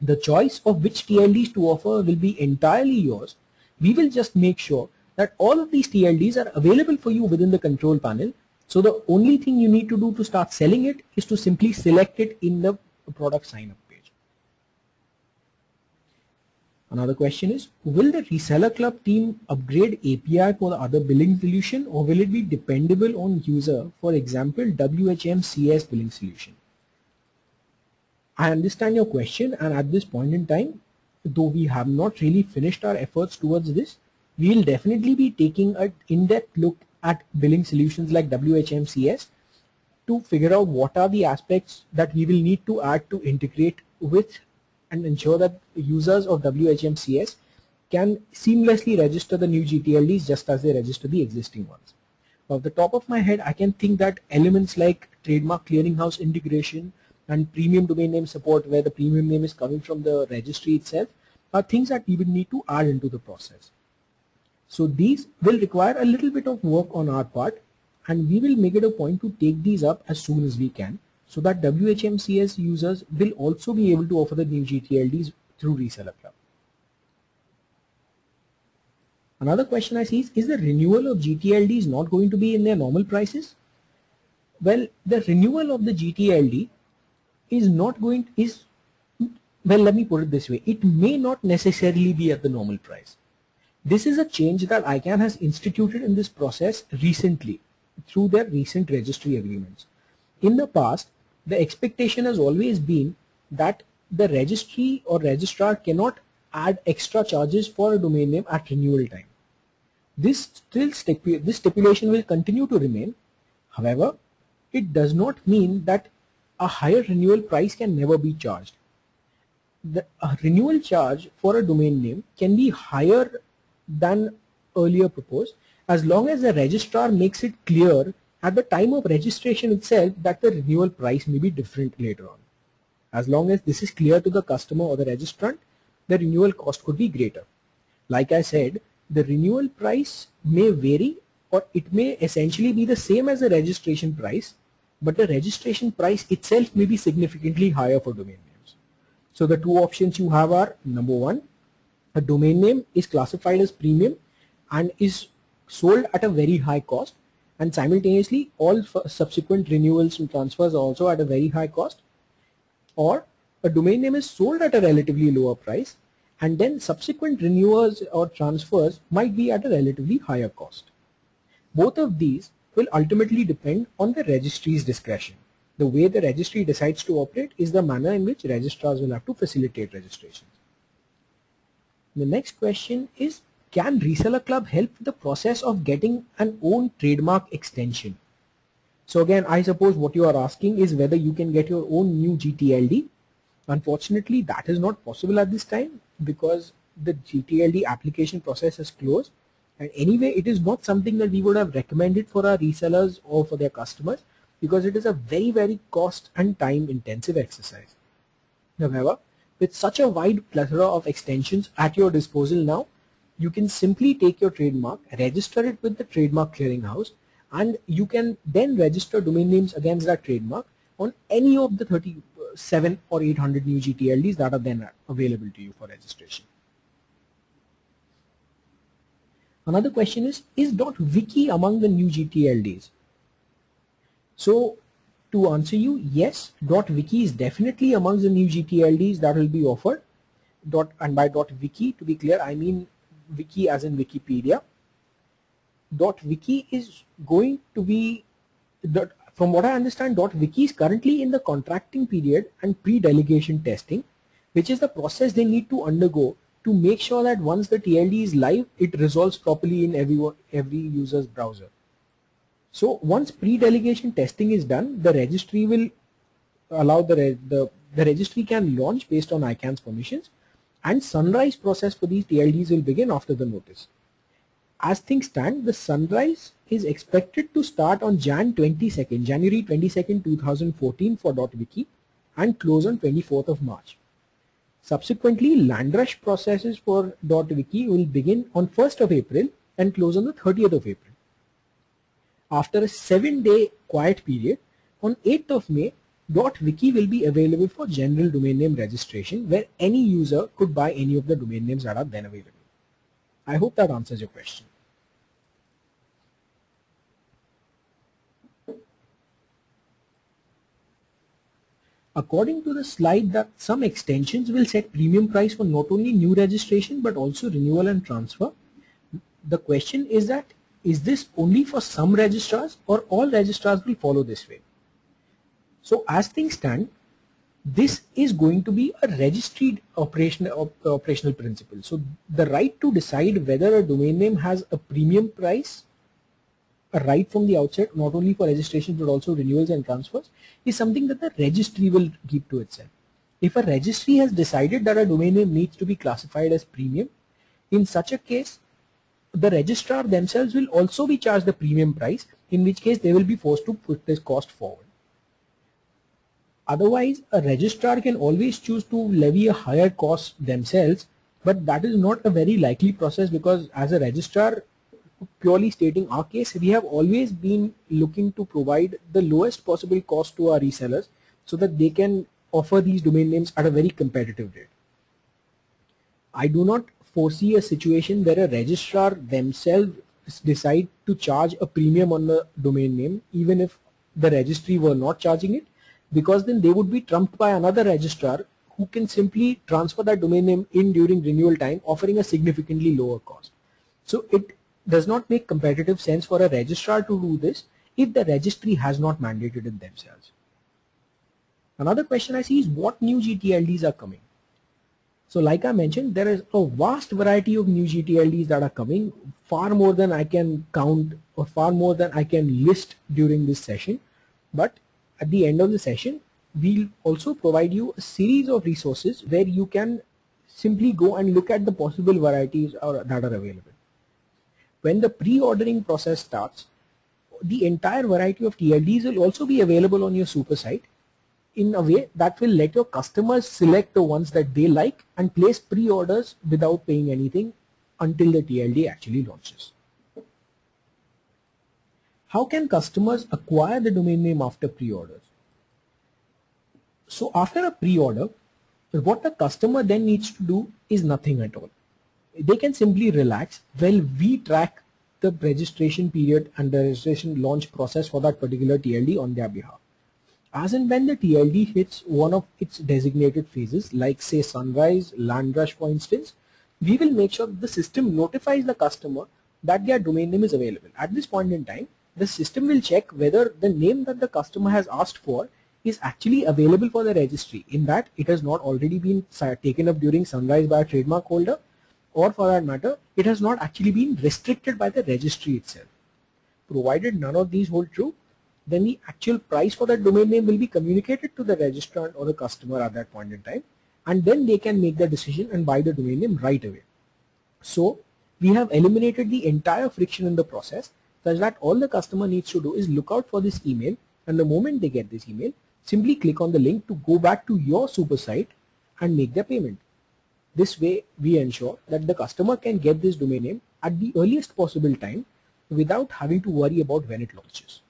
The choice of which TLDs to offer will be entirely yours. We will just make sure that all of these TLDs are available for you within the control panel. So the only thing you need to do to start selling it is to simply select it in the product sign up page. Another question is, will the Reseller Club team upgrade API for the other billing solution, or will it be dependable on user, for example, WHMCS billing solution? I understand your question, and at this point in time, though we have not really finished our efforts towards this, we will definitely be taking an in-depth look at billing solutions like WHMCS to figure out what are the aspects that we will need to add to integrate with and ensure that users of WHMCS can seamlessly register the new gTLDs just as they register the existing ones. Off the top of my head, I can think that elements like Trademark Clearing House Integration and premium domain name support, where the premium name is coming from the registry itself, are things that we would need to add into the process. So these will require a little bit of work on our part, and we will make it a point to take these up as soon as we can, so that WHMCS users will also be able to offer the new gTLDs through Reseller Club. Another question I see is the renewal of gTLDs not going to be in their normal prices? Well, the renewal of the gTLD is not going to, well, let me put it this way, it may not necessarily be at the normal price. This is a change that ICANN has instituted in this process recently through their recent registry agreements. In the past, the expectation has always been that the registry or registrar cannot add extra charges for a domain name at renewal time. This stipulation will continue to remain. However, it does not mean that a higher renewal price can never be charged. The renewal charge for a domain name can be higher than earlier proposed, as long as the registrar makes it clear at the time of registration itself that the renewal price may be different later on. As long as this is clear to the customer or the registrant, the renewal cost could be greater. Like I said, the renewal price may vary, or it may essentially be the same as the registration price, but the registration price itself may be significantly higher for domain names. So the two options you have are, number one, a domain name is classified as premium and is sold at a very high cost, and simultaneously all subsequent renewals and transfers are also at a very high cost, or a domain name is sold at a relatively lower price and then subsequent renewals or transfers might be at a relatively higher cost. Both of these will ultimately depend on the registry's discretion. The way the registry decides to operate is the manner in which registrars will have to facilitate registrations. The next question is, can Reseller Club help with the process of getting an own trademark extension? So again, I suppose what you are asking is whether you can get your own new gTLD. Unfortunately, that is not possible at this time because the gTLD application process is closed, and anyway it is not something that we would have recommended for our resellers or for their customers because it is a very cost and time intensive exercise. However, with such a wide plethora of extensions at your disposal now, you can simply take your trademark, register it with the Trademark Clearing House, and you can then register domain names against that trademark on any of the 37 or 800 new gTLDs that are then available to you for registration. Another question is .wiki among the new gTLDs? So to answer you, yes, .wiki is definitely amongst the new gTLDs that will be offered. And by .wiki, to be clear, I mean wiki as in Wikipedia. .wiki is going to be, from what I understand, .wiki is currently in the contracting period and pre-delegation testing, which is the process they need to undergo to make sure that once the TLD is live, it resolves properly in every user's browser. So once pre-delegation testing is done, the registry will allow the registry can launch based on ICANN's permissions, and sunrise process for these TLDs will begin after the notice. As things stand, the sunrise is expected to start on January 22nd, 2014 for .wiki and close on 24th of March. Subsequently, Landrush processes for .wiki will begin on 1st of April and close on the 30th of April. After a 7-day quiet period, on 8th of May, .wiki will be available for general domain name registration, where any user could buy any of the domain names that are then available. I hope that answers your question. According to the slide, that some extensions will set premium price for not only new registration but also renewal and transfer. The question is that, is this only for some registrars or all registrars will follow this way? So as things stand, this is going to be a registered operational principle. So the right to decide whether a domain name has a premium price, a right from the outset, not only for registration but also renewals and transfers, is something that the registry will keep to itself. If a registry has decided that a domain name needs to be classified as premium, in such a case, the registrar themselves will also be charged the premium price, in which case they will be forced to put this cost forward. Otherwise, a registrar can always choose to levy a higher cost themselves, but that is not a very likely process, because as a registrar, purely stating our case, we have always been looking to provide the lowest possible cost to our resellers so that they can offer these domain names at a very competitive rate. I do not foresee a situation where a registrar themselves decide to charge a premium on the domain name, even if the registry were not charging it, because then they would be trumped by another registrar who can simply transfer that domain name in during renewal time, offering a significantly lower cost. So it does not make competitive sense for a registrar to do this if the registry has not mandated it themselves. Another question I see is what new gTLDs are coming. So like I mentioned, there is a vast variety of new gTLDs that are coming, far more than I can count or far more than I can list during this session. But at the end of the session, we'll also provide you a series of resources where you can simply go and look at the possible varieties that are available. When the pre-ordering process starts, the entire variety of TLDs will also be available on your Supersite in a way that will let your customers select the ones that they like and place pre-orders without paying anything until the TLD actually launches. How can customers acquire the domain name after pre-orders? So after a pre-order, what the customer then needs to do is nothing at all. They can simply relax while we track the registration period and the registration launch process for that particular TLD on their behalf. As and when the TLD hits one of its designated phases, like say sunrise, Landrush for instance, we will make sure that the system notifies the customer that their domain name is available. At this point in time, the system will check whether the name that the customer has asked for is actually available for the registry, in that it has not already been taken up during sunrise by a trademark holder, or for that matter, it has not actually been restricted by the registry itself. Provided none of these hold true, then the actual price for that domain name will be communicated to the registrant or the customer at that point in time, and then they can make the decision and buy the domain name right away. So we have eliminated the entire friction in the process, such that all the customer needs to do is look out for this email, and the moment they get this email, simply click on the link to go back to your Supersite and make their payment. This way we ensure that the customer can get this domain name at the earliest possible time without having to worry about when it launches.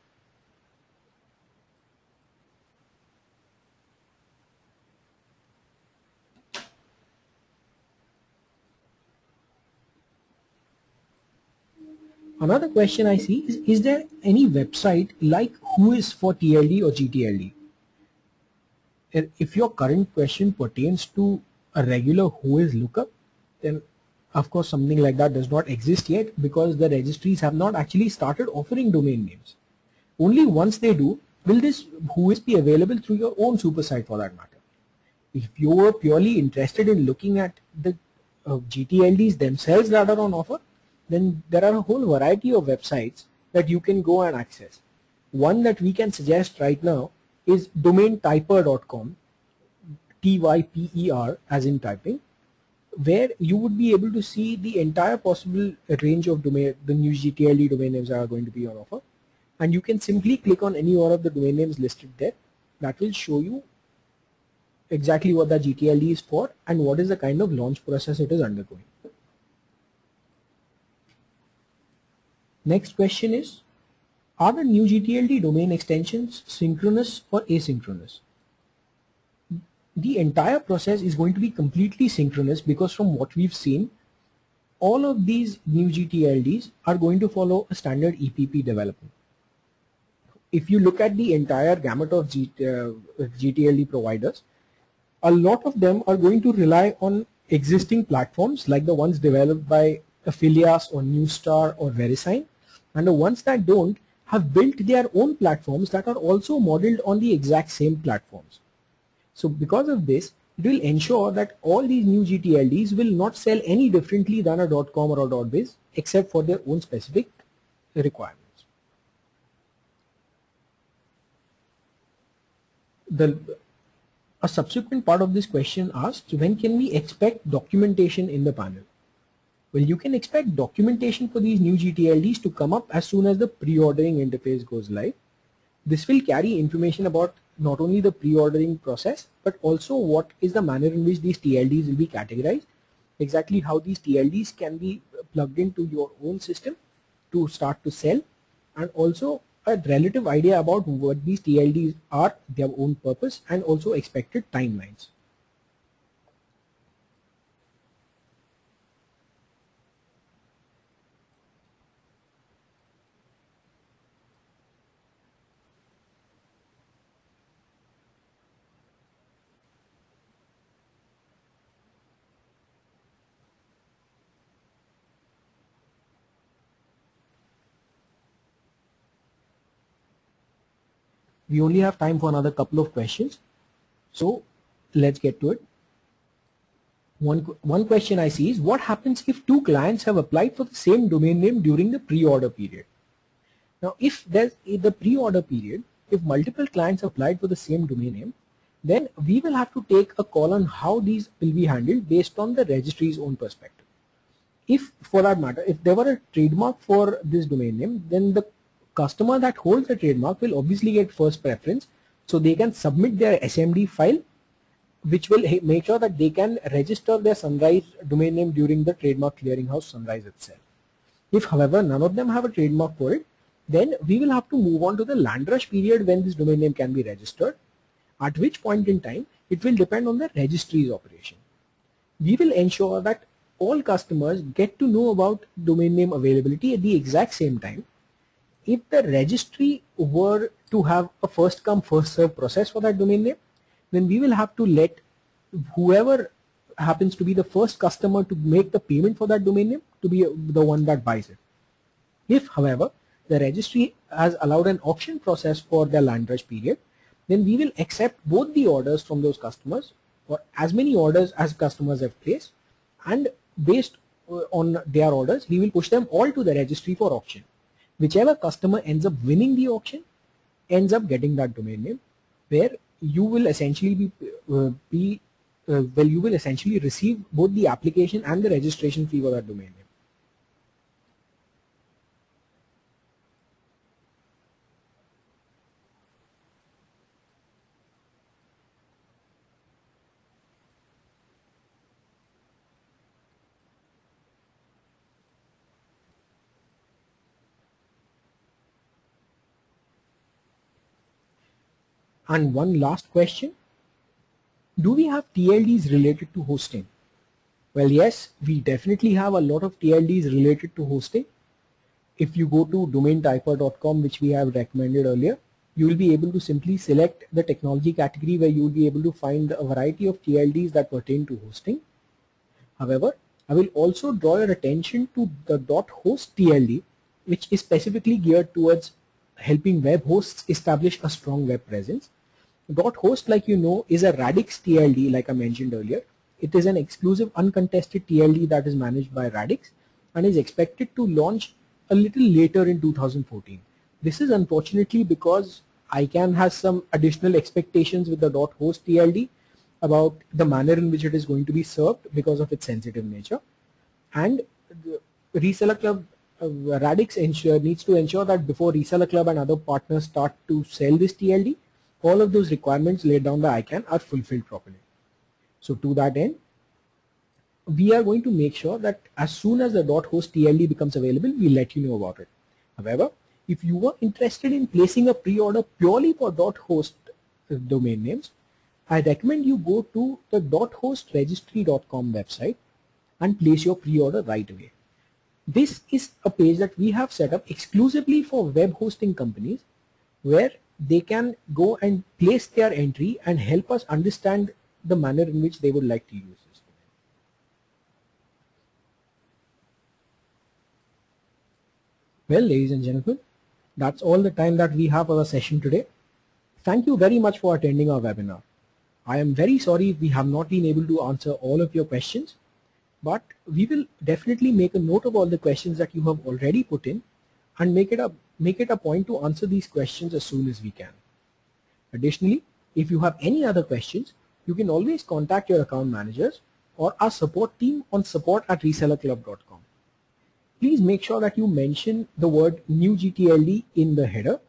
Another question I see is there any website like Whois for TLD or gTLD? If your current question pertains to a regular Whois lookup, then of course something like that does not exist yet, because the registries have not actually started offering domain names. Only once they do will this Whois be available through your own Supersite for that matter. If you were purely interested in looking at the gTLDs themselves that are on offer, then there are a whole variety of websites that you can go and access. One that we can suggest right now is domaintyper.com, TYPER as in typing, where you would be able to see the entire possible range of the new gTLD domain names that are going to be on offer. And you can simply click on any one of the domain names listed there. That will show you exactly what the gTLD is for and what is the kind of launch process it is undergoing. Next question is, are the new gTLD domain extensions synchronous or asynchronous? The entire process is going to be completely synchronous because from what we've seen, all of these new gTLDs are going to follow a standard EPP development. If you look at the entire gamut of gTLD providers, a lot of them are going to rely on existing platforms like the ones developed by Affilias or Newstar or Verisign, and the ones that don't have built their own platforms that are also modeled on the exact same platforms. So because of this, it will ensure that all these new gTLDs will not sell any differently than a .com or a .biz except for their own specific requirements. A subsequent part of this question asks, when can we expect documentation in the panel? Well, you can expect documentation for these new gTLDs to come up as soon as the pre-ordering interface goes live. This will carry information about not only the pre-ordering process, but also what is the manner in which these TLDs will be categorized, exactly how these TLDs can be plugged into your own system to start to sell, and also a relative idea about what these TLDs are, their own purpose, and also expected timelines. We only have time for another couple of questions, so let's get to it. One question I see is, what happens if two clients have applied for the same domain name during the pre-order period? Now, if there's the pre-order period, if multiple clients applied for the same domain name, then we will have to take a call on how these will be handled based on the registry's own perspective. If, for that matter, if there were a trademark for this domain name, then the customer that holds the trademark will obviously get first preference, so they can submit their SMD file, which will make sure that they can register their Sunrise domain name during the Trademark Clearing House Sunrise itself. If, however, none of them have a trademark for it, then we will have to move on to the Landrush period when this domain name can be registered, at which point in time it will depend on the registry's operation. We will ensure that all customers get to know about domain name availability at the exact same time. If the registry were to have a first come first serve process for that domain name, then we will have to let whoever happens to be the first customer to make the payment for that domain name to be the one that buys it. If, however, the registry has allowed an auction process for the Landrush period, then we will accept both the orders from those customers, or as many orders as customers have placed, and based on their orders, we will push them all to the registry for auction. Whichever customer ends up winning the auction ends up getting that domain name, where you will essentially you will essentially receive both the application and the registration fee for that domain name. And one last question, do we have TLDs related to hosting? Well, yes, we definitely have a lot of TLDs related to hosting. If you go to domaintyper.com, which we have recommended earlier, you will be able to simply select the technology category where you will be able to find a variety of TLDs that pertain to hosting. However, I will also draw your attention to the .host TLD, which is specifically geared towards helping web hosts establish a strong web presence. .host, like you know, is a Radix TLD, like I mentioned earlier, It is an exclusive uncontested TLD that is managed by Radix and is expected to launch a little later in 2014. This is unfortunately because ICANN has some additional expectations with the .host TLD about the manner in which it is going to be served because of its sensitive nature, and the Reseller Club Radix needs to ensure that before Reseller Club and other partners start to sell this TLD, all of those requirements laid down by ICANN are fulfilled properly. So to that end, we are going to make sure that as soon as the .host TLD becomes available, we let you know about it. However, if you are interested in placing a pre-order purely for .host domain names, I recommend you go to the .hostregistry.com website and place your pre-order right away. This is a page that we have set up exclusively for web hosting companies where they can go and place their entry and help us understand the manner in which they would like to use this. Well, ladies and gentlemen, that's all the time that we have for the session today. Thank you very much for attending our webinar. I am very sorry if we have not been able to answer all of your questions, but we will definitely make a note of all the questions that you have already put in and make it a point to answer these questions as soon as we can. Additionally, if you have any other questions, you can always contact your account managers or our support team on support@resellerclub.com. Please make sure that you mention the word new gTLD in the header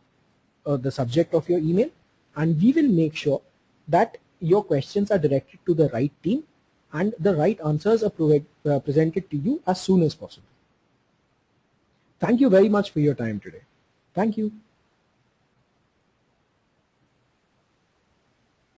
or the subject of your email, and we will make sure that your questions are directed to the right team and the right answers are presented to you as soon as possible. Thank you very much for your time today. Thank you.